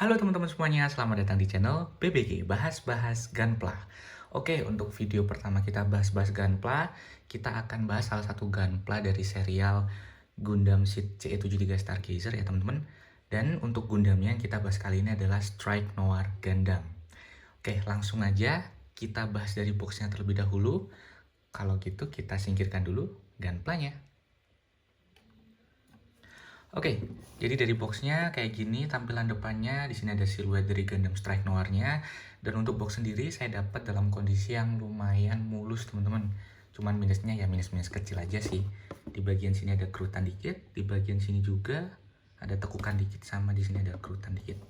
Halo teman-teman semuanya, selamat datang di channel BBG, Bahas-Bahas Gunpla. Oke, untuk video pertama kita bahas-bahas Gunpla, kita akan bahas salah satu Gunpla dari serial Gundam Seed CE73 Stargazer ya teman-teman. Dan untuk Gundamnya yang kita bahas kali ini adalah Strike Noir Gundam. Oke, langsung aja kita bahas dari boxnya terlebih dahulu. Kalau gitu kita singkirkan dulu Gunpla-nya. Oke, jadi dari boxnya kayak gini tampilan depannya. Di sini ada siluet dari Gundam Strike Noir-nya. Dan untuk box sendiri saya dapat dalam kondisi yang lumayan mulus teman-teman. Cuman minusnya ya minus-minus kecil aja sih. Di bagian sini ada kerutan dikit, di bagian sini juga ada tekukan dikit, sama di sini ada kerutan dikit.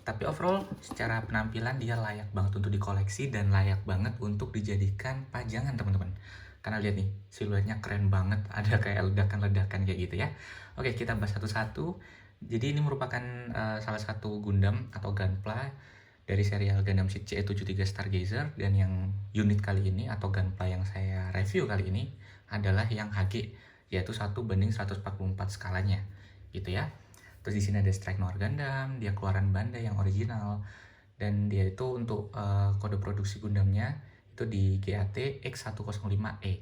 Tapi overall secara penampilan dia layak banget untuk dikoleksi dan layak banget untuk dijadikan pajangan teman-teman. Karena lihat nih, siluetnya keren banget, ada kayak ledakan-ledakan kayak gitu ya. Oke, kita bahas satu-satu. Jadi ini merupakan salah satu Gundam atau Gunpla dari serial Gundam Seed CE73 Stargazer, dan yang unit kali ini atau Gunpla yang saya review kali ini adalah yang HG, yaitu 1:144 skalanya gitu ya. Terus di sini ada Strike Noir Gundam, dia keluaran Bandai yang original, dan dia itu untuk kode produksi Gundamnya itu di GAT X105E.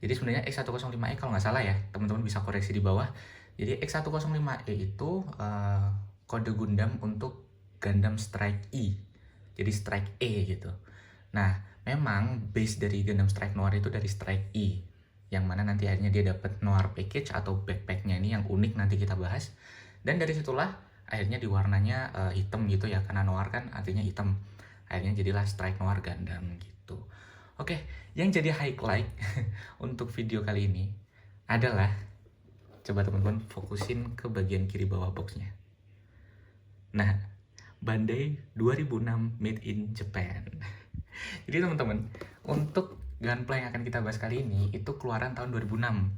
Jadi sebenarnya X105E kalau nggak salah ya, teman-teman bisa koreksi di bawah. Jadi X105E itu kode Gundam untuk Gundam Strike E. Jadi Strike E gitu. Nah, memang base dari Gundam Strike Noir itu dari Strike E, yang mana nanti akhirnya dia dapat Noir package atau backpacknya ini yang unik, nanti kita bahas. Dan dari situlah akhirnya di warnanya hitam gitu ya, karena Noir kan artinya hitam. Akhirnya jadilah Strike Noir Gundam gitu. Oke, yang jadi highlight untuk video kali ini adalah, coba teman-teman fokusin ke bagian kiri bawah boxnya. Nah, Bandai 2006 made in Japan. Jadi teman-teman, untuk Gunpla yang akan kita bahas kali ini itu keluaran tahun 2006.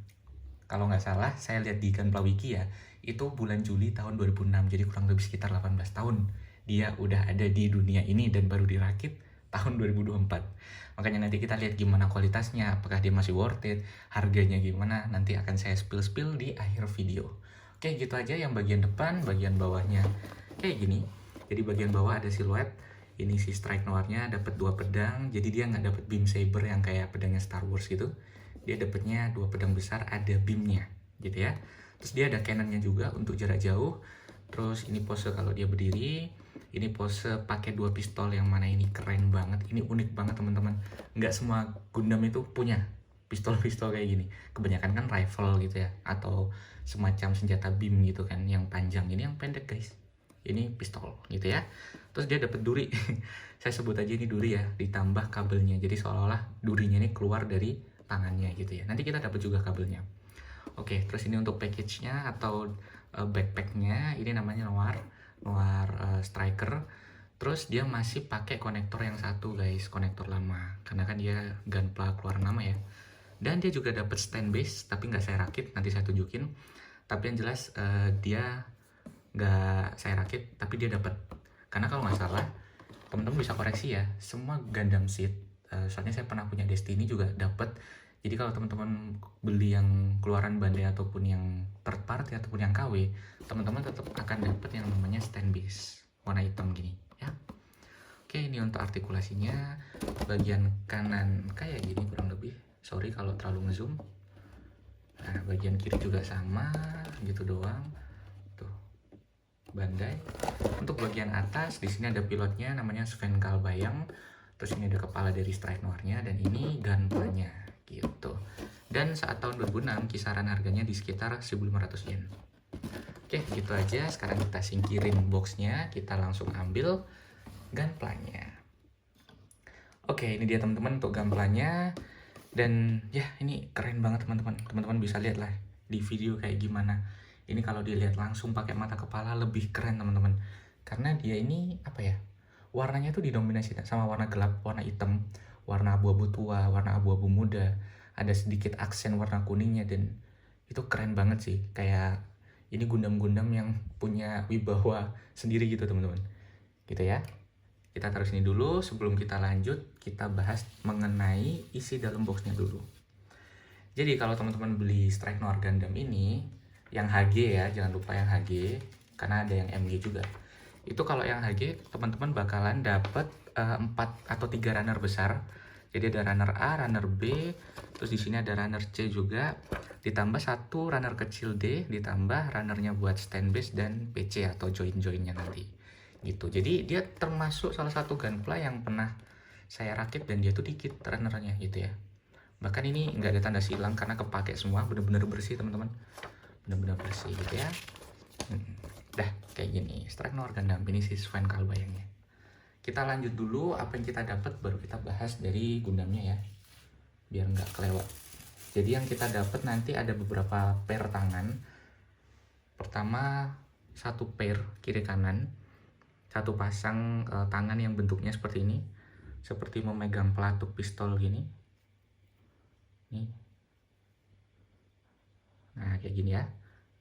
Kalau nggak salah, saya lihat di Gunpla Wiki ya, itu bulan Juli tahun 2006, jadi kurang lebih sekitar 18 tahun. Dia udah ada di dunia ini dan baru dirakit tahun 2024. Makanya nanti kita lihat gimana kualitasnya, apakah dia masih worth it, harganya gimana, nanti akan saya spill-spill di akhir video. Oke, gitu aja yang bagian depan, bagian bawahnya kayak gini. Jadi bagian bawah ada siluet, ini si Strike Noir-nya dapat 2 pedang, jadi dia nggak dapat beam saber yang kayak pedangnya Star Wars gitu. Dia dapatnya 2 pedang besar, ada beamnya gitu ya. Terus dia ada cannonnya juga untuk jarak jauh. Terus ini pose kalau dia berdiri, ini pose pakai 2 pistol, yang mana ini keren banget, ini unik banget teman-teman. Nggak semua Gundam itu punya pistol-pistol kayak gini. Kebanyakan kan rifle gitu ya, atau semacam senjata beam gitu kan, yang panjang. Ini yang pendek guys, ini pistol gitu ya. Terus dia dapat duri. Saya sebut aja ini duri ya, ditambah kabelnya, jadi seolah-olah durinya ini keluar dari tangannya gitu ya. Nanti kita dapat juga kabelnya. Oke, terus ini untuk package-nya atau backpack-nya, ini namanya Noir Striker. Terus dia masih pakai konektor yang satu guys, konektor lama, karena kan dia Gunpla keluaran lama ya. Dan dia juga dapat stand base, tapi nggak saya rakit, nanti saya tunjukin. Tapi yang jelas dia nggak saya rakit, tapi dia dapat. Karena kalau nggak salah, teman-teman bisa koreksi ya, semua Gundam Seed, soalnya saya pernah punya Destiny juga dapat. Jadi kalau teman-teman beli yang keluaran Bandai ataupun yang third party ataupun yang KW, teman-teman tetap akan dapat yang namanya stand base warna hitam gini ya. Oke, ini untuk artikulasinya, bagian kanan kayak gini kurang lebih, sorry kalau terlalu ngezoom. Nah, bagian kiri juga sama gitu doang. Tuh, Bandai. Untuk bagian atas di sini ada pilotnya namanya Sven Kalbayang. Terus ini ada kepala dari Strike Noir-nya, dan ini Gunpla-nya gitu. Dan saat tahun 2006 kisaran harganya di sekitar 1.500 yen. Oke, gitu aja. Sekarang kita singkirin boxnya, kita langsung ambil Gunpla-nya. Oke, ini dia teman-teman untuk Gunpla-nya. Dan ya, ini keren banget teman-teman. Teman-teman bisa lihat lah di video kayak gimana. Ini kalau dilihat langsung pakai mata kepala lebih keren teman-teman. Karena dia ini apa ya? Warnanya tuh didominasi sama warna gelap, warna hitam, warna abu-abu tua, warna abu-abu muda. Ada sedikit aksen warna kuningnya, dan itu keren banget sih. Kayak ini Gundam-Gundam yang punya wibawa sendiri gitu teman-teman. Gitu ya. Kita taruh sini dulu, sebelum kita lanjut, kita bahas mengenai isi dalam boxnya dulu. Jadi kalau teman-teman beli Strike Noir Gundam ini, yang HG ya, jangan lupa yang HG, karena ada yang MG juga. Itu kalau yang HG teman-teman bakalan dapat 4 atau 3 runner besar. Jadi ada runner A, runner B, terus di sini ada runner C juga, ditambah satu runner kecil D, ditambah runnernya buat stand base dan PC atau join-joinnya nanti. Gitu. Jadi dia termasuk salah satu gunpla yang pernah saya rakit dan dia tuh dikit runnernya gitu ya. Bahkan ini nggak ada tanda silang karena kepake semua, bener-bener bersih teman-teman. Bener-bener bersih gitu ya. Dah kayak gini, Strike Noir Gundam ini sih Sven Kalbayangnya. Kita lanjut dulu apa yang kita dapat, baru kita bahas dari Gundamnya ya, biar nggak kelewat. Jadi yang kita dapat nanti ada beberapa pair tangan. Pertama satu pair kiri kanan, satu pasang tangan yang bentuknya seperti ini, seperti memegang pelatuk pistol gini. Nih. Nah kayak gini ya,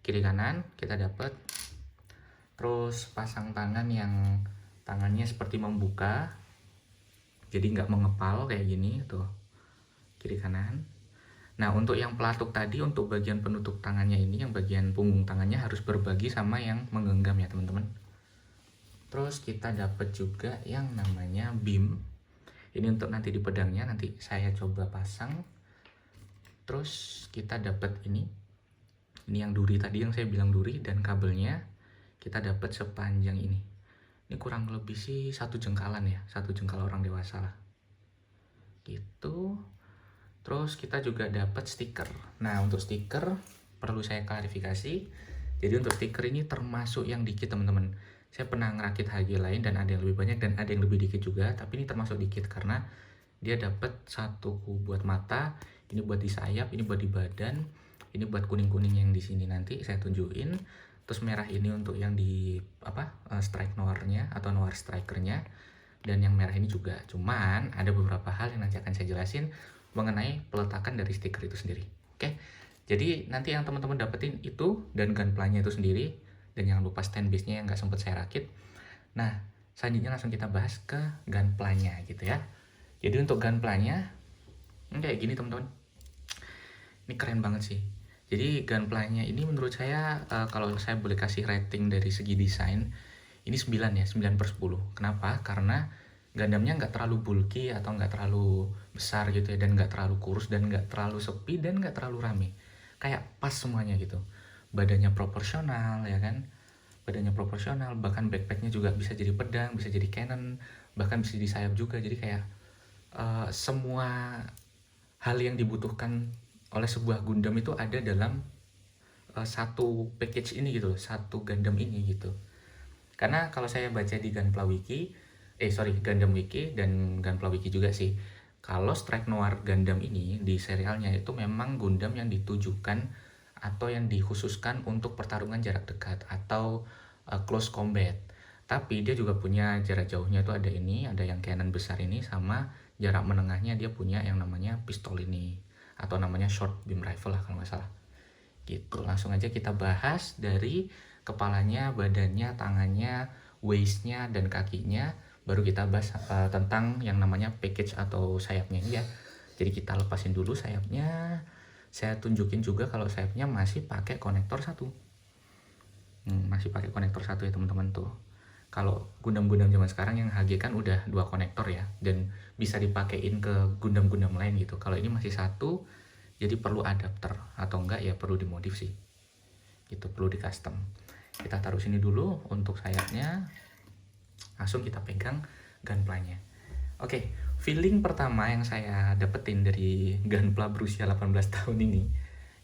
kiri kanan kita dapat. Terus pasang tangan yang tangannya seperti membuka, jadi nggak mengepal kayak gini tuh, kiri kanan. Nah untuk yang pelatuk tadi, untuk bagian penutup tangannya ini, yang bagian punggung tangannya harus berbagi sama yang menggenggam ya teman-teman. Terus kita dapat juga yang namanya beam. Ini untuk nanti di pedangnya, nanti saya coba pasang. Terus kita dapat ini yang duri tadi yang saya bilang duri, dan kabelnya kita dapat sepanjang ini. Ini kurang lebih sih 1 jengkalan ya, 1 jengkal orang dewasa lah. Gitu. Terus kita juga dapat stiker. Nah untuk stiker perlu saya klarifikasi. Jadi untuk stiker ini termasuk yang dikit teman-teman. Saya pernah ngerakit HG lain dan ada yang lebih banyak dan ada yang lebih dikit juga. Tapi ini termasuk dikit karena dia dapat satu buat mata, ini buat di sayap, ini buat di badan, ini buat kuning-kuning yang di sini nanti saya tunjukin. Terus merah ini untuk yang di Strike Noir-nya atau Noir Striker-nya, dan yang merah ini juga. Cuman ada beberapa hal yang nanti akan saya jelasin mengenai peletakan dari stiker itu sendiri. Oke. Jadi nanti yang teman-teman dapetin itu dan gunpla-nya itu sendiri, dan jangan lupa stand base-nya yang nggak sempat saya rakit. Nah, selanjutnya langsung kita bahas ke gunpla-nya gitu ya. Jadi untuk gunpla-nya kayak gini teman-teman. Ini keren banget sih. Jadi gunpla-nya ini menurut saya kalau saya boleh kasih rating dari segi desain, ini 9 ya, 9/10. Kenapa? Karena Gundamnya nggak terlalu bulky atau nggak terlalu besar gitu ya, dan nggak terlalu kurus, dan nggak terlalu sepi, dan nggak terlalu rame. Kayak pas semuanya gitu. Badannya proporsional ya kan, badannya proporsional, bahkan backpacknya juga bisa jadi pedang, bisa jadi cannon, bahkan bisa jadi sayap juga. Jadi kayak semua hal yang dibutuhkan oleh sebuah Gundam itu ada dalam satu package ini gitu, satu Gundam ini gitu. Karena kalau saya baca di Gunpla Wiki, Gundam Wiki dan Gunpla Wiki juga sih, kalau Strike Noir Gundam ini di serialnya itu memang Gundam yang ditujukan atau yang dikhususkan untuk pertarungan jarak dekat atau close combat. Tapi dia juga punya jarak jauhnya, itu ada ini, ada yang cannon besar ini, sama jarak menengahnya dia punya yang namanya pistol ini, atau namanya short beam rifle lah kalau nggak salah. Gitu, langsung aja kita bahas dari kepalanya, badannya, tangannya, waist-nya, dan kakinya. Baru kita bahas tentang yang namanya package atau sayapnya ya. Jadi kita lepasin dulu sayapnya. Saya tunjukin juga kalau sayapnya masih pakai konektor 1. Masih pakai konektor 1 ya teman-teman tuh. Kalau Gundam-Gundam zaman sekarang yang HG kan udah 2 konektor ya, dan bisa dipakein ke Gundam-Gundam lain gitu. Kalau ini masih 1, jadi perlu adapter, atau enggak ya perlu dimodif sih. Gitu, perlu di custom. Kita taruh sini dulu untuk sayapnya. Langsung kita pegang gunpla-nya. Oke, feeling pertama yang saya dapetin dari gunpla berusia 18 tahun ini,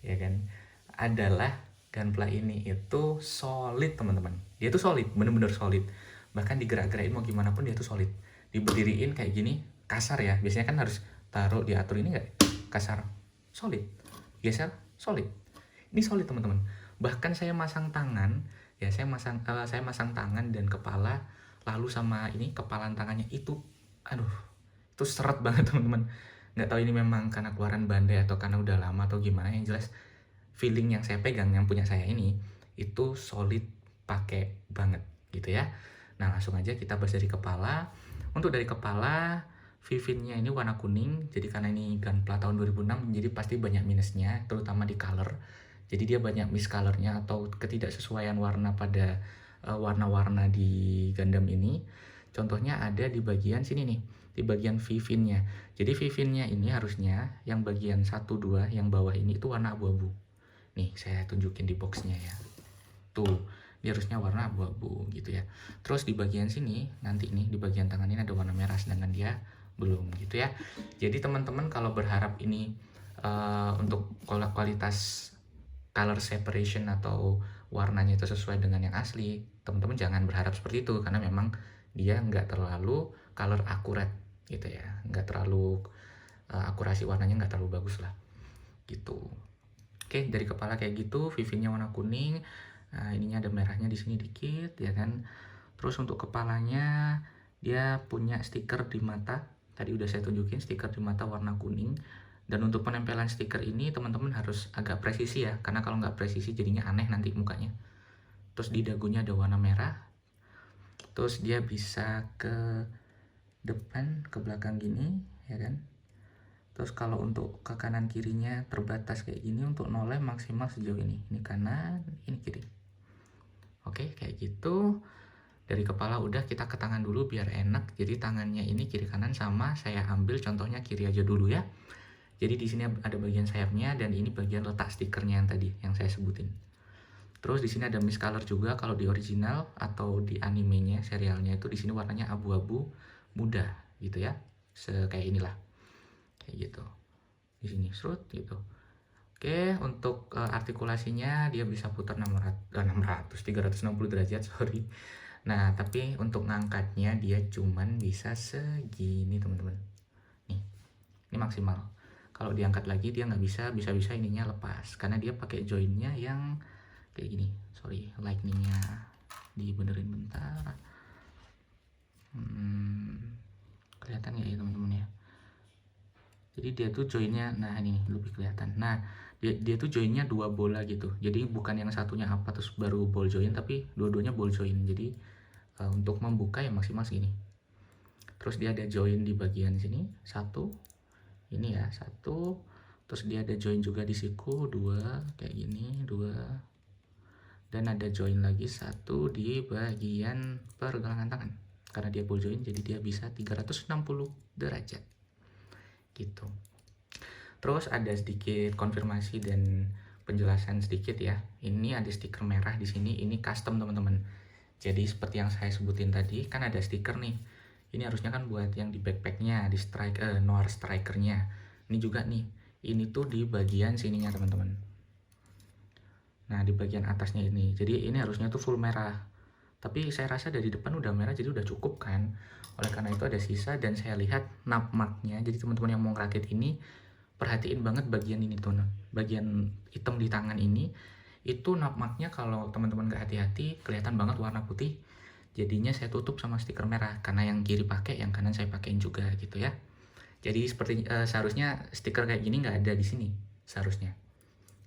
ya kan, adalah gunpla ini itu solid teman-teman. Dia tuh solid, bener-bener solid. Bahkan digerak-gerakin mau gimana pun dia tuh solid. Diberdiriin kayak gini, kasar ya. Biasanya kan harus taruh diatur, ini nggak kasar, solid. Geser, solid. Ini solid teman-teman. Bahkan saya masang tangan, ya saya masang tangan dan kepala, lalu sama ini kepalan tangannya itu, aduh, itu seret banget teman-teman. Nggak tahu ini memang karena keluaran bandai atau karena udah lama atau gimana, yang jelas feeling yang saya pegang, yang punya saya ini, itu solid, pakai banget gitu ya. Nah langsung aja kita bahas dari kepala. Untuk dari kepala, Vivinnya ini warna kuning, jadi karena ini Gunpla tahun 2006, jadi pasti banyak minusnya, terutama di color. Jadi dia banyak miscolornya atau ketidaksesuaian warna pada warna-warna di Gundam ini. Contohnya ada di bagian sini nih, di bagian V-fin-nya. Jadi V-fin-nya ini harusnya yang bagian 1, 2, yang bawah ini itu warna abu-abu. Nih, saya tunjukin di boxnya ya. Tuh, ini harusnya warna abu-abu gitu ya. Terus di bagian sini, nanti nih di bagian tangan ini ada warna merah, sedangkan dia belum gitu ya. Jadi teman-teman kalau berharap ini untuk kualitas color separation atau warnanya itu sesuai dengan yang asli, teman-teman jangan berharap seperti itu, karena memang dia nggak terlalu color akurat gitu ya, nggak terlalu akurasi warnanya nggak terlalu bagus lah gitu. Oke, dari kepala kayak gitu, V-nya warna kuning. Nah, ininya ada merahnya di sini dikit ya kan. Terus untuk kepalanya dia punya stiker di mata. Tadi udah saya tunjukin stiker di mata warna kuning. Dan untuk penempelan stiker ini teman-teman harus agak presisi ya, karena kalau nggak presisi jadinya aneh nanti mukanya. Terus di dagunya ada warna merah. Terus dia bisa ke depan, ke belakang gini ya kan. Terus kalau untuk ke kanan kirinya terbatas kayak gini, untuk noleh maksimal sejauh ini. Ini kanan, ini kiri. Oke, kayak gitu. Dari kepala udah, kita ke tangan dulu biar enak. Jadi tangannya ini kiri kanan sama, saya ambil contohnya kiri aja dulu ya. Jadi di sini ada bagian sayapnya dan ini bagian letak stikernya yang tadi yang saya sebutin. Terus di sini ada mist color juga. Kalau di original atau di animenya, serialnya itu di sini warnanya abu-abu muda gitu ya. Kayak inilah. Kayak gitu. Di sini serut gitu. Oke, untuk artikulasinya dia bisa putar 360 derajat, sorry. Nah, tapi untuk ngangkatnya dia cuman bisa segini, teman-teman. Nih, ini maksimal. Kalau diangkat lagi dia nggak bisa, bisa-bisa ininya lepas. Karena dia pakai joinnya yang kayak gini. Sorry, lightningnya dibenerin bentar. Kelihatan nggak ya teman-teman ya? Jadi dia tuh joinnya, nah ini lebih kelihatan. Nah, dia tuh joinnya 2 bola gitu. Jadi bukan yang satunya apa terus baru ball join, tapi dua-duanya ball join. Jadi untuk membuka ya maksimal segini. Terus dia ada join di bagian sini, 1. Ini ya, 1. Terus dia ada join juga di siku, 2. Kayak gini, 2. Dan ada join lagi 1 di bagian pergelangan tangan. Karena dia ball join, jadi dia bisa 360 derajat. Gitu. Terus ada sedikit konfirmasi dan penjelasan sedikit ya. Ini ada stiker merah di sini, ini custom teman-teman. Jadi seperti yang saya sebutin tadi, kan ada stiker nih. Ini harusnya kan buat yang di backpacknya, di Noir strikernya. Ini juga nih, ini tuh di bagian sininya teman-teman. Nah di bagian atasnya ini, jadi ini harusnya tuh full merah. Tapi saya rasa dari depan udah merah, jadi udah cukup kan. Oleh karena itu ada sisa dan saya lihat napmaknya. Jadi teman-teman yang mau ngerakit ini, perhatiin banget bagian ini tuh, bagian hitam di tangan ini. Itu napmaknya kalau teman-teman gak hati-hati kelihatan banget warna putih. Jadinya saya tutup sama stiker merah, karena yang kiri pakai, yang kanan saya pakein juga gitu ya. Jadi seperti seharusnya stiker kayak gini nggak ada di sini seharusnya.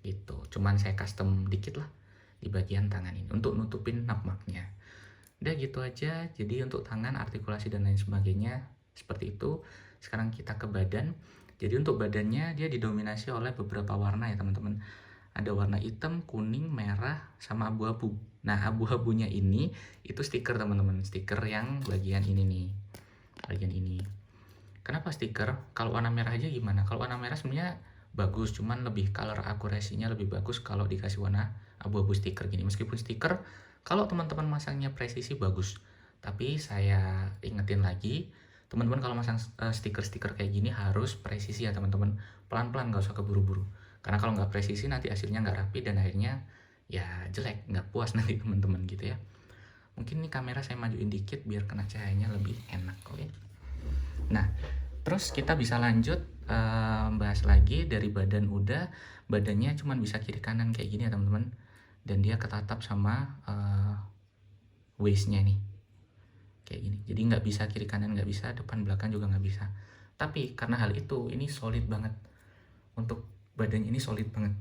Gitu. Cuman saya custom dikit lah di bagian tangan ini untuk nutupin napmaknya. Udah gitu aja. Jadi untuk tangan, artikulasi dan lain sebagainya seperti itu. Sekarang kita ke badan. Jadi untuk badannya dia didominasi oleh beberapa warna ya teman-teman. Ada warna hitam, kuning, merah, sama abu-abu. Nah abu-abunya ini itu stiker teman-teman, stiker yang bagian ini nih, bagian ini. Kenapa stiker? Kalau warna merah aja gimana? Kalau warna merah sebenarnya bagus, cuman lebih color akurasinya lebih bagus kalau dikasih warna abu-abu stiker gini. Meskipun stiker kalau teman-teman masangnya presisi bagus, tapi saya ingetin lagi, teman-teman kalau masang stiker-stiker kayak gini harus presisi ya teman-teman, pelan-pelan, nggak usah keburu-buru. Karena kalau nggak presisi nanti hasilnya nggak rapi dan akhirnya ya jelek, nggak puas nanti teman-teman gitu ya. Mungkin nih kamera saya majuin dikit biar kena cahayanya lebih enak, oke? Nah, terus kita bisa lanjut bahas lagi dari badan udah, badannya cuman bisa kiri kanan kayak gini ya teman-teman. Dan dia ketatap sama waist-nya nih, kayak gini. Jadi nggak bisa kiri kanan, nggak bisa depan belakang juga nggak bisa. Tapi karena hal itu ini solid banget. Untuk badan ini solid banget.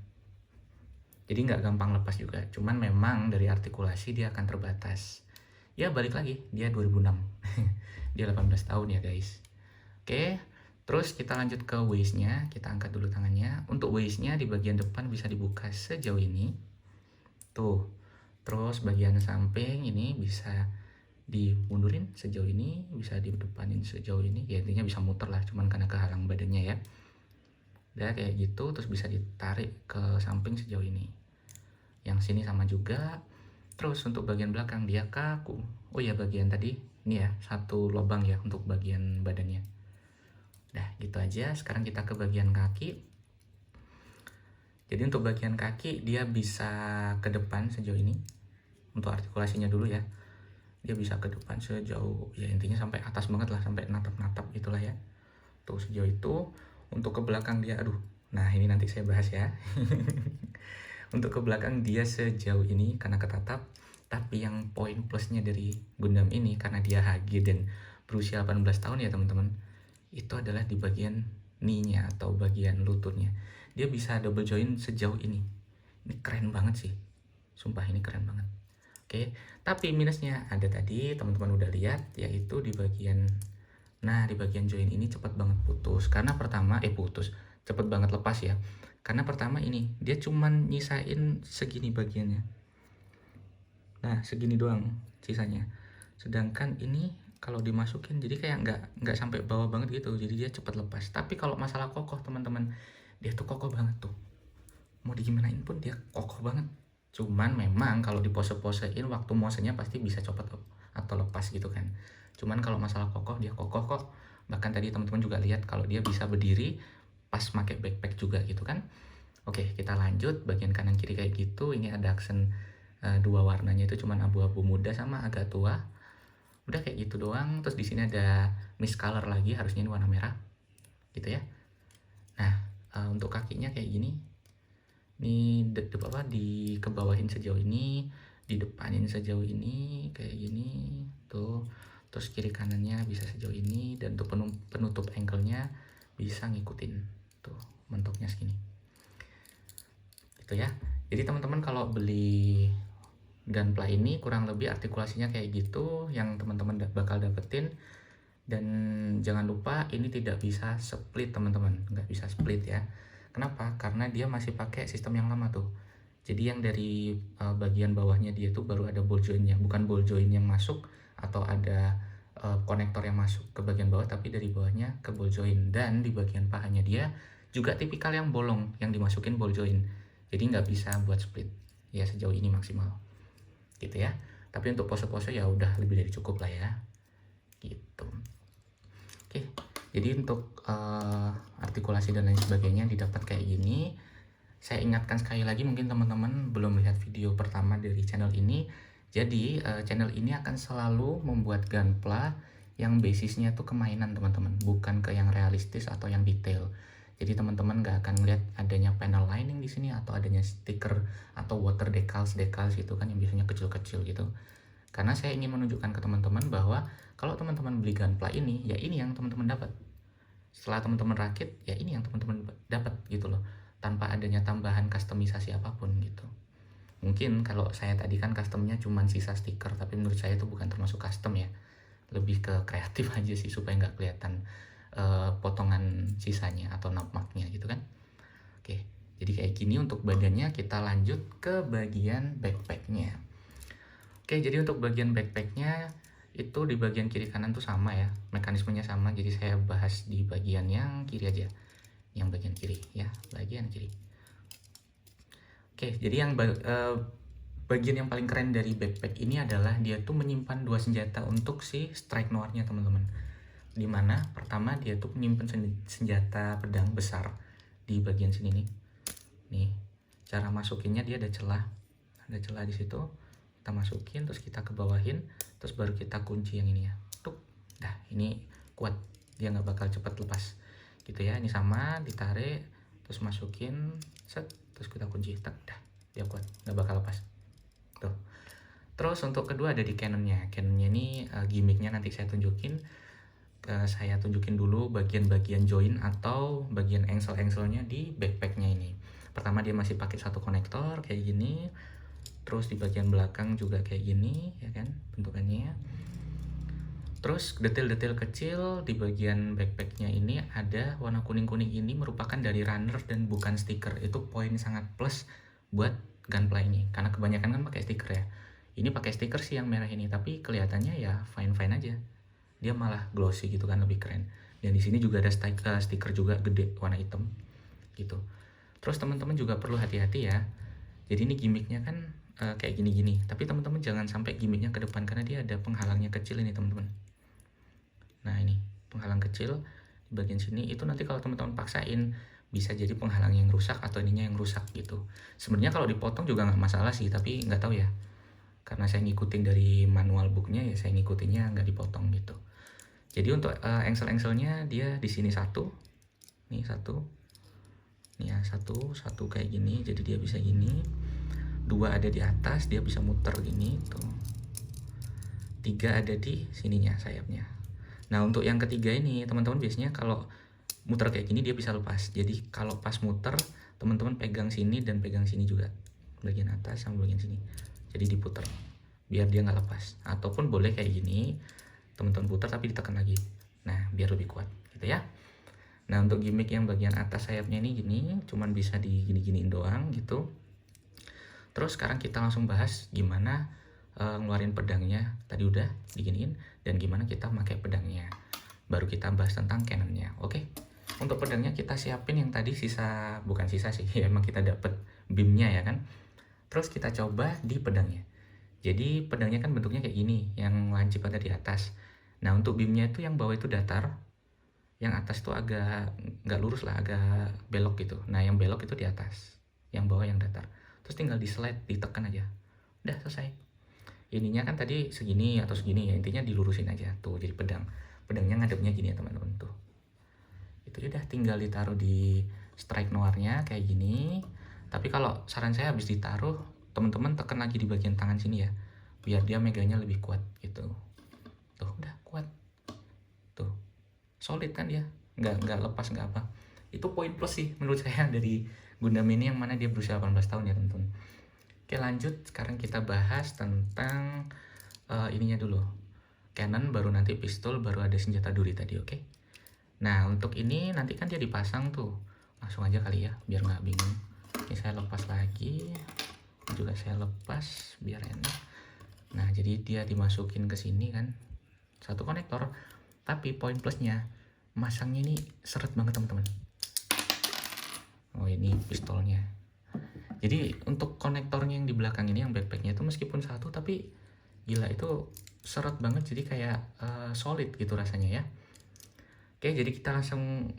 Jadi nggak gampang lepas juga. Cuman memang dari artikulasi dia akan terbatas. Ya balik lagi, dia 2006. Dia 18 tahun ya guys. Oke, terus kita lanjut ke waist-nya. Kita angkat dulu tangannya. Untuk waist-nya di bagian depan bisa dibuka sejauh ini. Tuh. Terus bagian samping ini bisa dimundurin sejauh ini, bisa didepanin sejauh ini, ya intinya bisa muter lah, cuman karena kehalang badannya ya. Udah kayak gitu, terus bisa ditarik ke samping sejauh ini. Yang sini sama juga. Terus untuk bagian belakang dia kaku. Oh ya, bagian tadi ini ya, satu lubang ya untuk bagian badannya. Udah gitu aja. Sekarang kita ke bagian kaki. Jadi untuk bagian kaki dia bisa ke depan sejauh ini. Untuk artikulasinya dulu ya. Dia bisa ke depan sejauh, ya intinya sampai atas banget lah, sampai natap-natap itulah ya. Tuh sejauh itu. Untuk ke belakang dia, aduh, nah ini nanti saya bahas ya. Untuk ke belakang dia sejauh ini karena ketatap, tapi yang poin plusnya dari Gundam ini karena dia HG dan berusia 18 tahun ya teman-teman, itu adalah di bagian knee-nya atau bagian lututnya. Dia bisa double join sejauh ini. Ini keren banget sih. Sumpah ini keren banget. Oke, tapi minusnya ada tadi teman-teman udah lihat, yaitu di bagian, nah di bagian join ini cepat banget putus. Karena pertama cepet banget lepas ya. Karena pertama ini dia cuman nyisain segini bagiannya. Nah segini doang sisanya. Sedangkan ini kalau dimasukin jadi kayak nggak sampai bawah banget gitu. Jadi dia cepat lepas. Tapi kalau masalah kokoh teman-teman, dia tuh kokoh banget tuh. Mau digimanain pun dia kokoh banget. Cuman memang kalau dipose-posein waktu mosenya pasti bisa copot atau lepas gitu kan. Cuman kalau masalah kokoh dia kokoh kok. Bahkan tadi teman-teman juga lihat kalau dia bisa berdiri pas pakai backpack juga gitu kan. Oke, kita lanjut bagian kanan kiri kayak gitu. Ini ada aksen dua warnanya itu cuman abu-abu muda sama agak tua. Udah kayak gitu doang. Terus di sini ada miscolor lagi, harusnya ini warna merah. Gitu ya. Nah, untuk kakinya kayak gini. Ini di kebawahin sejauh ini, di depanin sejauh ini kayak gini tuh. Terus kiri kanannya bisa sejauh ini, dan untuk penutup ankle-nya bisa ngikutin tuh mentoknya segini gitu ya. Jadi teman-teman kalau beli Gunpla ini kurang lebih artikulasinya kayak gitu yang teman-teman bakal dapetin. Dan jangan lupa ini tidak bisa split teman-teman, nggak bisa split ya. Kenapa? Karena dia masih pakai sistem yang lama tuh. Jadi yang dari bagian bawahnya dia tuh baru ada ball jointnya, bukan ball joint yang masuk atau ada konektor yang masuk ke bagian bawah, tapi dari bawahnya ke ball joint. Dan di bagian pahanya dia juga tipikal yang bolong, yang dimasukin ball joint. Jadi nggak bisa buat split ya sejauh ini maksimal gitu ya. Tapi untuk pose-pose ya udah lebih dari cukup lah ya gitu. Oke, jadi untuk artikulasi dan lain sebagainya didapat kayak gini. Saya ingatkan sekali lagi, mungkin teman-teman belum lihat video pertama dari channel ini. Jadi channel ini akan selalu membuat Gunpla yang basisnya tuh kemainan teman-teman, bukan ke yang realistis atau yang detail. Jadi teman-teman nggak akan melihat adanya panel lining di sini atau adanya stiker atau water decals itu kan yang biasanya kecil-kecil gitu. Karena saya ingin menunjukkan ke teman-teman bahwa kalau teman-teman beli Gunpla ini, ya ini yang teman-teman dapat. Setelah teman-teman rakit, ya ini yang teman-teman dapat gitu loh. Tanpa adanya tambahan kustomisasi apapun gitu. Mungkin kalau saya tadi kan customnya cuma sisa stiker, tapi menurut saya itu bukan termasuk custom ya. Lebih ke kreatif aja sih supaya nggak kelihatan potongan sisanya atau napmaknya gitu kan. Oke, jadi kayak gini untuk badannya. Kita lanjut ke bagian backpacknya. Oke, jadi untuk bagian backpacknya itu di bagian kiri kanan tuh sama ya, mekanismenya sama. Jadi saya bahas di bagian yang kiri aja, yang bagian kiri ya, bagian kiri. Oke, jadi yang bagian yang paling keren dari backpack ini adalah dia tuh menyimpan dua senjata untuk si Strike Noir-nya teman-teman. Dimana pertama dia tuh menyimpan senjata pedang besar di bagian sini nih. Nih, cara masukinnya dia ada celah di situ. Kita masukin, terus kita kebawahin, terus baru kita kunci yang ini ya. Tuk, dah ini kuat, dia nggak bakal cepat lepas gitu ya. Ini sama, ditarik, terus masukin, set, terus kita kunci, tak, dah dia kuat, nggak bakal lepas. Tuh. Terus untuk kedua ada di Cannon-nya. Cannon-nya ini gimmicknya nanti saya tunjukin. Saya tunjukin dulu bagian-bagian join atau bagian engsel-engselnya di backpacknya ini. Pertama dia masih pakai satu konektor kayak gini. Terus di bagian belakang juga kayak gini ya kan bentukannya. Terus detail-detail kecil di bagian backpacknya ini ada warna kuning-kuning, ini merupakan dari runner dan bukan stiker. Itu poin sangat plus buat gunpla ini, karena kebanyakan kan pakai stiker ya. Ini pakai stiker sih yang merah ini, tapi kelihatannya ya fine-fine aja. Dia malah glossy gitu kan, lebih keren. Dan di sini juga ada stiker juga gede warna hitam gitu. Terus teman-teman juga perlu hati-hati ya. Jadi ini gimmicknya kan kayak gini-gini, tapi teman-teman jangan sampai gimmicknya ke depan karena dia ada penghalangnya kecil ini teman-teman. Nah ini penghalang kecil di bagian sini, itu nanti kalau teman-teman paksain bisa jadi penghalang yang rusak atau ininya yang rusak gitu. Sebenarnya kalau dipotong juga nggak masalah sih, tapi nggak tahu ya. Karena saya ngikutin dari manual booknya ya, saya ngikutinnya nggak dipotong gitu. Jadi untuk engsel-engselnya dia di sini satu, nih satu, nih ya satu kayak gini, jadi dia bisa gini. Dua ada di atas, dia bisa muter gini tuh. Tiga ada di sininya sayapnya. Nah untuk yang ketiga ini teman-teman biasanya kalau muter kayak gini dia bisa lepas. Jadi kalau pas muter teman-teman pegang sini dan pegang sini juga, bagian atas sama bagian sini. Jadi diputer biar dia nggak lepas. Ataupun boleh kayak gini, teman-teman putar tapi ditekan lagi. Nah biar lebih kuat gitu ya. Nah untuk gimmick yang bagian atas sayapnya ini gini, cuman bisa digini-giniin doang gitu. Terus sekarang kita langsung bahas gimana ngeluarin pedangnya. Tadi udah diginiin, dan gimana kita pakai pedangnya. Baru kita bahas tentang cannonnya. Oke. Untuk pedangnya kita siapin yang tadi sisa, bukan sisa sih, ya emang kita dapet beamnya ya kan. Terus kita coba di pedangnya. Jadi pedangnya kan bentuknya kayak gini, yang lancip ada di atas. Nah untuk beamnya itu yang bawah itu datar, yang atas tuh agak nggak lurus lah, agak belok gitu. Nah yang belok itu di atas, yang bawah yang datar. Terus tinggal di slide, ditekan aja, udah selesai. Ininya kan tadi segini atau segini ya, intinya dilurusin aja tuh jadi pedang. Pedangnya ngadepnya gini ya teman-teman tuh. Itu udah tinggal ditaruh di strike noirnya kayak gini. Tapi kalau saran saya habis ditaruh, teman-teman tekan lagi di bagian tangan sini ya, biar dia meganya lebih kuat gitu. Tuh udah kuat, tuh solid kan dia, nggak lepas nggak apa. Itu poin plus sih menurut saya dari Gundam ini, yang mana dia berusia 18 tahun ya teman-teman. Oke lanjut, sekarang kita bahas tentang ininya dulu, cannon, baru nanti pistol, baru ada senjata duri tadi. Oke. Nah untuk ini nanti kan dia dipasang tuh, langsung aja kali ya biar nggak bingung. Ini saya lepas lagi, juga saya lepas biar enak. Nah jadi dia dimasukin ke sini kan, satu konektor. Tapi poin plusnya masangnya ini seret banget teman-teman. Oh ini pistolnya. Jadi untuk konektornya yang di belakang ini, yang backpacknya itu meskipun satu tapi gila itu seret banget, jadi kayak solid gitu rasanya ya. Oke jadi kita langsung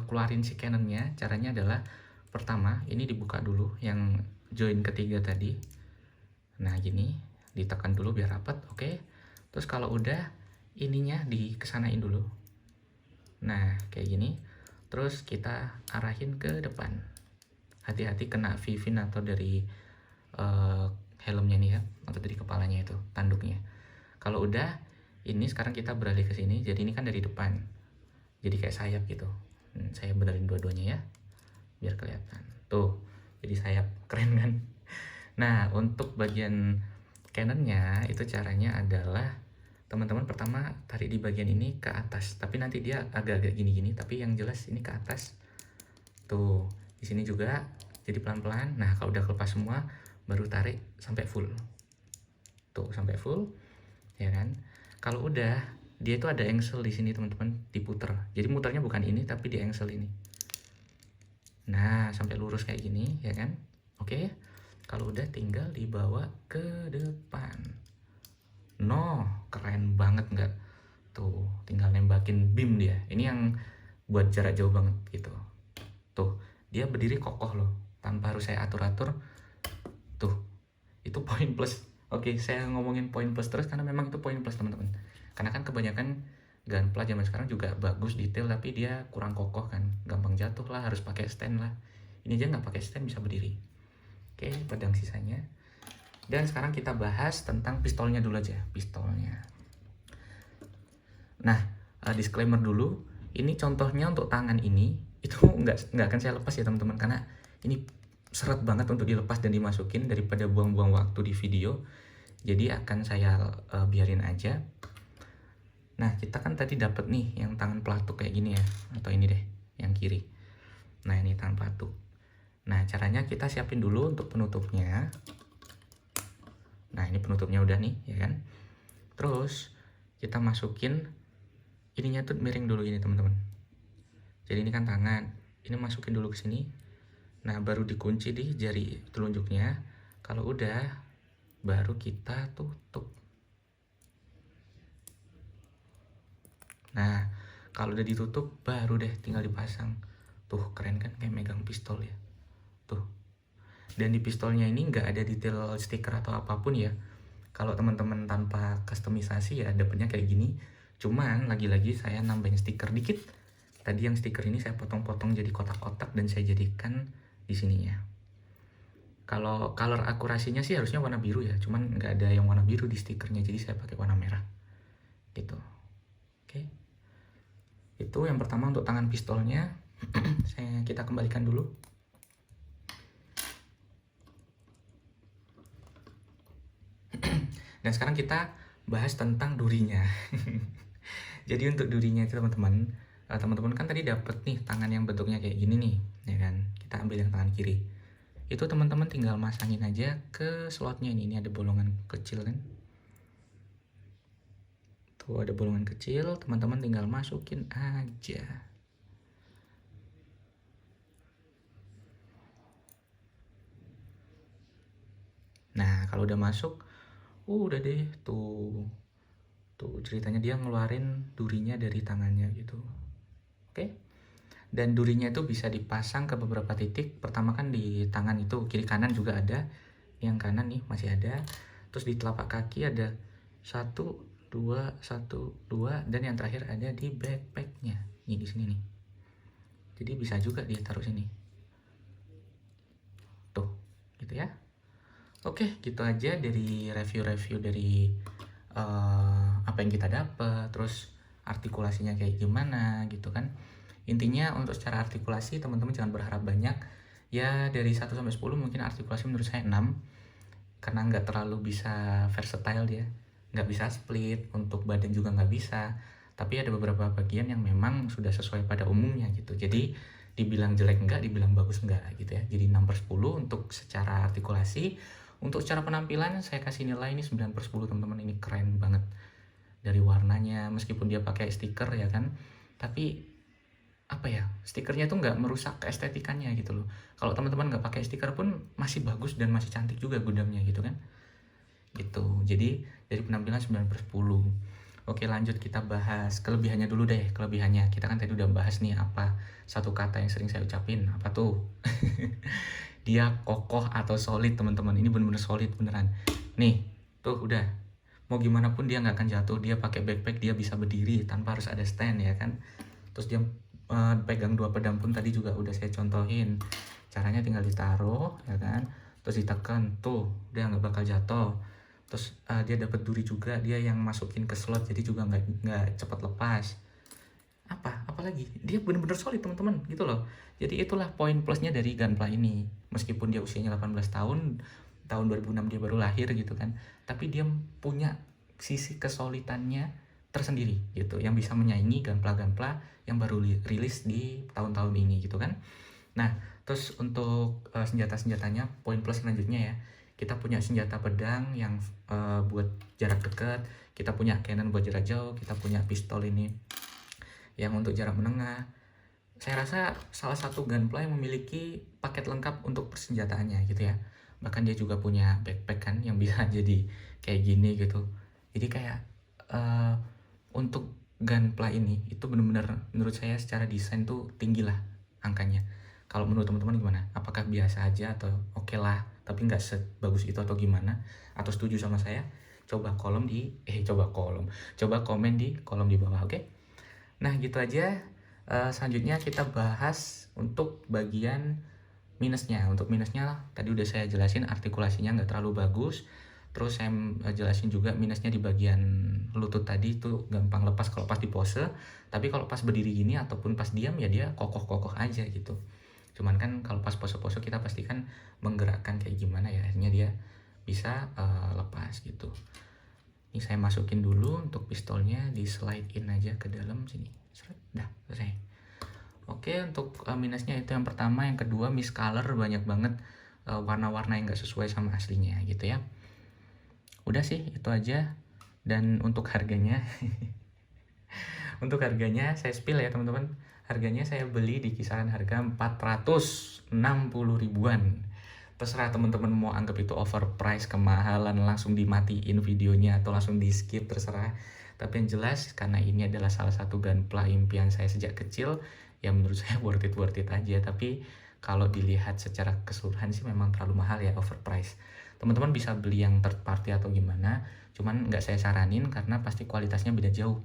keluarin si cannonnya. Caranya adalah pertama ini dibuka dulu yang join ketiga tadi. Nah gini, ditekan dulu biar rapat. Oke. Terus kalau udah, ininya dikesanain dulu. Nah kayak gini. Terus kita arahin ke depan. Hati-hati kena vivin atau dari helmnya nih ya, atau dari kepalanya itu, tanduknya. Kalau udah, ini sekarang kita beralih ke sini. Jadi ini kan dari depan, jadi kayak sayap gitu. Saya benerin dua-duanya ya biar kelihatan tuh, jadi sayap, keren kan. Nah untuk bagian cannonnya itu caranya adalah teman-teman pertama tarik di bagian ini ke atas, tapi nanti dia agak-agak gini-gini, tapi yang jelas ini ke atas tuh. Di sini juga jadi pelan-pelan. Nah kalau udah kelepas semua baru tarik sampai full tuh, sampai full ya kan. Kalau udah, dia itu ada engsel di sini teman-teman, diputer. Jadi muternya bukan ini tapi di engsel ini. Nah sampai lurus kayak gini ya kan. Oke. Kalau udah tinggal dibawa ke depan. No, keren banget nggak? Tuh, tinggal nembakin beam dia. Ini yang buat jarak jauh banget gitu. Tuh, dia berdiri kokoh loh, tanpa harus saya atur-atur. Tuh, itu poin plus. Oke, saya ngomongin poin plus terus karena memang itu poin plus teman-teman. Karena kan kebanyakan gunpla zaman sekarang juga bagus detail, tapi dia kurang kokoh kan, gampang jatuh lah, harus pakai stand lah. Ini aja nggak pakai stand bisa berdiri. Oke, pedang sisanya. Dan sekarang kita bahas tentang pistolnya dulu aja, pistolnya. Nah, disclaimer dulu, ini contohnya untuk tangan ini itu nggak akan saya lepas ya teman-teman, karena ini seret banget untuk dilepas dan dimasukin daripada buang-buang waktu di video. Jadi akan saya biarin aja. Nah kita kan tadi dapat nih yang tangan pelatuk kayak gini ya, atau ini deh yang kiri. Nah ini tangan pelatuk. Nah, caranya kita siapin dulu untuk penutupnya. Nah, ini penutupnya udah nih, ya kan? Terus kita masukin ininya tuh miring dulu ini, teman-teman. Jadi ini kan tangan, ini masukin dulu ke sini. Nah, baru dikunci di jari telunjuknya. Kalau udah, baru kita tutup. Nah, kalau udah ditutup, baru deh tinggal dipasang. Tuh, keren kan? Kayak megang pistol ya. Tuh. Dan di pistolnya ini nggak ada detail stiker atau apapun ya. Kalau teman-teman tanpa customisasi ya dapetnya kayak gini. Cuman lagi-lagi saya nambahin stiker dikit. Tadi yang stiker ini saya potong-potong jadi kotak-kotak dan saya jadikan di sininya. Kalau color akurasinya sih harusnya warna biru ya, cuman nggak ada yang warna biru di stikernya, jadi saya pakai warna merah. Gitu. Oke. Itu yang pertama untuk tangan pistolnya. Kita kembalikan dulu. Dan sekarang kita bahas tentang durinya. Jadi untuk durinya itu teman-teman kan tadi dapet nih tangan yang bentuknya kayak gini nih, ya kan? Kita ambil yang tangan kiri. Itu teman-teman tinggal masangin aja ke slotnya ini ada bolongan kecil kan? Tuh ada bolongan kecil, teman-teman tinggal masukin aja. Nah, kalau udah masuk, udah deh tuh. Tuh ceritanya dia ngeluarin durinya dari tangannya gitu. Oke? Dan durinya itu bisa dipasang ke beberapa titik. Pertama kan di tangan itu, kiri kanan juga ada. Yang kanan nih masih ada. Terus di telapak kaki ada 1, 2, 1, 2, dan yang terakhir ada di backpacknya. Nih di sini nih. Jadi bisa juga dia taruh sini. Tuh, gitu ya. Oke, gitu aja dari review-review dari apa yang kita dapat, terus artikulasinya kayak gimana gitu kan. Intinya untuk secara artikulasi teman-teman jangan berharap banyak. Ya dari 1 sampai 10 mungkin artikulasi menurut saya 6. Karena nggak terlalu bisa versatile dia. Nggak bisa split, untuk badan juga nggak bisa. Tapi ada beberapa bagian yang memang sudah sesuai pada umumnya gitu. Jadi dibilang jelek enggak, dibilang bagus enggak gitu ya. Jadi 6/10 untuk secara artikulasi. Untuk secara penampilan saya kasih nilai ini 9/10 teman-teman. Ini keren banget. Dari warnanya, meskipun dia pakai stiker ya kan. Tapi apa ya, stikernya tuh nggak merusak keestetikannya gitu loh. Kalau teman-teman nggak pakai stiker pun masih bagus dan masih cantik juga Gundamnya gitu kan. Gitu. Jadi dari penampilan 9/10. Oke, lanjut kita bahas kelebihannya dulu deh. Kelebihannya kita kan tadi udah bahas nih apa satu kata yang sering saya ucapin, apa tuh? Dia kokoh atau solid teman-teman. Ini bener-bener solid beneran. Nih, tuh udah. Mau gimana pun dia nggak akan jatuh. Dia pakai backpack, dia bisa berdiri tanpa harus ada stand ya kan. Terus dia pegang 2 pedang pun tadi juga udah saya contohin. Caranya tinggal ditaruh ya kan. Terus ditekan, tuh dia nggak bakal jatuh. Terus dia dapat duri juga, dia yang masukin ke slot, jadi juga nggak cepat lepas. Apalagi dia bener-bener solid teman-teman gitu loh. Jadi itulah poin plusnya dari Gunpla ini. Meskipun dia usianya 18 tahun, tahun 2006 dia baru lahir gitu kan, tapi dia punya sisi kesolidannya tersendiri gitu, yang bisa menyaingi Gunpla yang baru rilis di tahun-tahun ini gitu kan. Nah, terus untuk senjata-senjatanya, poin plus selanjutnya ya, kita punya senjata pedang yang buat jarak dekat, kita punya cannon buat jarak jauh, kita punya pistol ini yang untuk jarak menengah. Saya rasa salah satu Gunpla yang memiliki paket lengkap untuk persenjataannya gitu ya. Bahkan dia juga punya backpack kan yang bisa jadi kayak gini gitu. Jadi kayak untuk Gunpla ini itu benar-benar menurut saya secara desain tuh tinggi lah angkanya. Kalau menurut teman-teman gimana? Apakah biasa aja atau oke lah, tapi nggak sebagus itu atau gimana? Atau setuju sama saya? Coba komen di kolom di bawah, oke? Nah gitu aja. Selanjutnya kita bahas untuk bagian minusnya. Untuk minusnya tadi udah saya jelasin, artikulasinya nggak terlalu bagus. Terus saya jelasin juga minusnya di bagian lutut tadi itu gampang lepas kalau pas di pose. Tapi kalau pas berdiri gini ataupun pas diam ya dia kokoh-kokoh aja gitu. Cuman kan kalau pas pose-pose kita pastikan menggerakkan kayak gimana ya, akhirnya dia bisa lepas gitu. Ini saya masukin dulu untuk pistolnya, di slide in aja ke dalam sini. Dah selesai. Oke, untuk minusnya itu yang pertama, yang kedua miscolor banyak banget warna-warna yang nggak sesuai sama aslinya gitu ya. Udah sih itu aja. Dan untuk harganya, untuk harganya saya spill ya teman-teman. Harganya saya beli di kisaran harga 460 ribuan. Terserah teman-teman mau anggap itu overprice, kemahalan, langsung dimatiin videonya atau langsung di skip, terserah. Tapi yang jelas karena ini adalah salah satu gunpla impian saya sejak kecil, ya menurut saya worth it aja. Tapi kalau dilihat secara keseluruhan sih memang terlalu mahal ya, overprice. Teman-teman bisa beli yang third party atau gimana, cuman nggak saya saranin karena pasti kualitasnya beda jauh.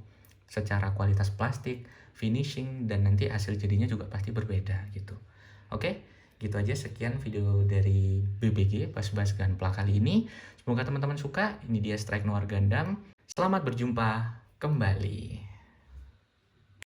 Secara kualitas plastik, finishing, dan nanti hasil jadinya juga pasti berbeda gitu. Oke, gitu aja, sekian video dari BBG bahas-bahas Gunpla kali ini. Semoga teman-teman suka. Ini dia Strike Noir Gundam. Selamat berjumpa kembali.